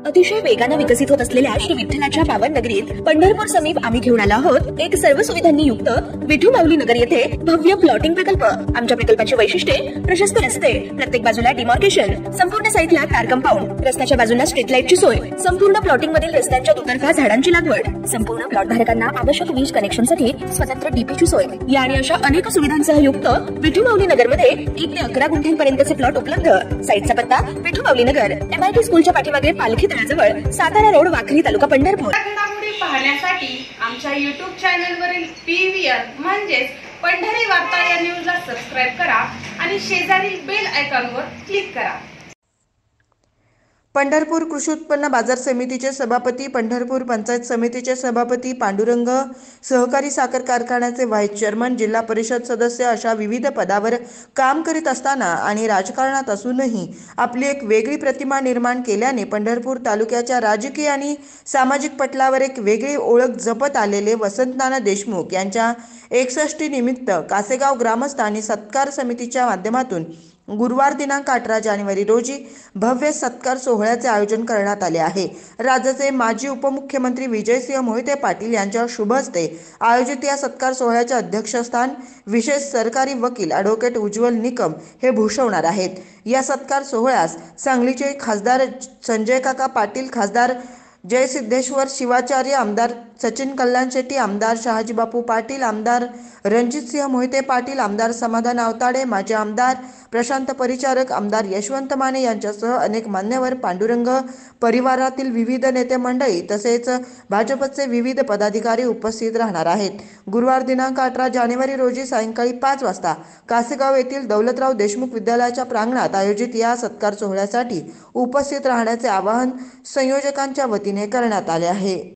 अतिशय वेगाने विकसित होत असलेल्या श्री विठ्ठलाच्या पावन नगरीत पंढरपूर समीप आम्ही घेऊन आलो आहोत एक सर्व सुविधांनी युक्त विठू माऊली नगर येथे भव्य प्लॉटिंग प्रकल्प। आमच्या प्रकल्पाची वैशिष्ट्ये प्रशस्त रस्ते, प्रत्येक बाजूला डिमार्केशन, संपूर्ण साईटला कार कंपाऊंड, रस्त्याच्या बाजूला स्ट्रीट लाईटची सोय, संपूर्ण प्लॉटिंग मधील रस्त्यांच्या दुतर्फा झाडांची लागवड, संपूर्ण प्लॉट धारकांना आवश्यक वीज कनेक्शनसाठी स्वतंत्र डीपीची सोय या आणि अशा अनेक सुविधांसह युक्त विठू माऊली नगर मध्ये 1 ते 11 गुंठ्यांपर्यंतचे प्लॉट उपलब्ध। साईटचा पत्ता विठू माऊली नगर, MIT स्कूलच्या पाठीमागे पालखी तळाजवळ, सातारा रोड, वाखरी, तालुका पंढरपूर। घडामोडी पाहण्यासाठी आमच्या YouTube चॅनलवरील PVR म्हणजेच पंढरी वार्ता या न्यूजला सबस्क्राइब करा आणि शेजारील बेल आयकॉनवर क्लिक करा। पंढरपूर कृषी उत्पन्न बाजार समितीचे सभापती, पंढरपूर पंचायत समितीचे सभापती, पांडुरंग सहकारी साखर कारखान्याचे व्हाईस चेअरमन, जिल्हा परिषद सदस्य अशा विविध पदावर काम करीत असताना आणि राजकारणात असूनही आपली एक वेगळी प्रतिमा निर्माण केल्याने पंढरपूर तालुक्याच्या राजकीय आणि सामाजिक पटलावर एक वेगळी ओळख जपत आलेले वसंतनाना देशमुख यांच्या 61 निमित्त कासेगाव ग्रामस्थ आणि सत्कार समितीच्या माध्यमातून गुरुवार दिनांक 18 जानेवारी रोजी भव्य सत्कार सोहळ्याचे आयोजन करण्यात आले आहे। राज्याचे माजी उपमुख्यमंत्री विजयसिंह मोहिते पाटील यांच्या शुभ हस्ते आयोजित या सत्कार सोहळ्याचे अध्यक्षस्थान विशेष सरकारी वकील ॲडव्होकेट उज्ज्वल निकम हे भूषवणार आहेत। या सत्कार सोहळ्यास सांगलीचे खासदार संजय काका पाटील, खासदार जयसिद्धेश्वर शिवाचार्य, आमदार सचिन कल्याण शेट्टी, आमदार शहाजी बापू पाटील, आमदार रणजितसिंह मोहिते पाटील, आमदार समाधान आवताडे, माजी आमदार प्रशांत परिचारक, आमदार यशवंत माने यांच्यासह अनेक मान्यवर, पांडुरंग परिवारातील विविध नेते मंडळी तसेच भाजपचे विविध पदाधिकारी उपस्थित राहणार आहेत। गुरुवार दिनांक 18 जानेवारी रोजी सायंकाळी 5 वाजता कासेगाव येथील दौलतराव देशमुख विद्यालयाच्या प्रांगणात आयोजित या सत्कार सोहळ्यासाठी उपस्थित राहण्याचे आवाहन संयोजकांच्या वतीने करण्यात आले आहे।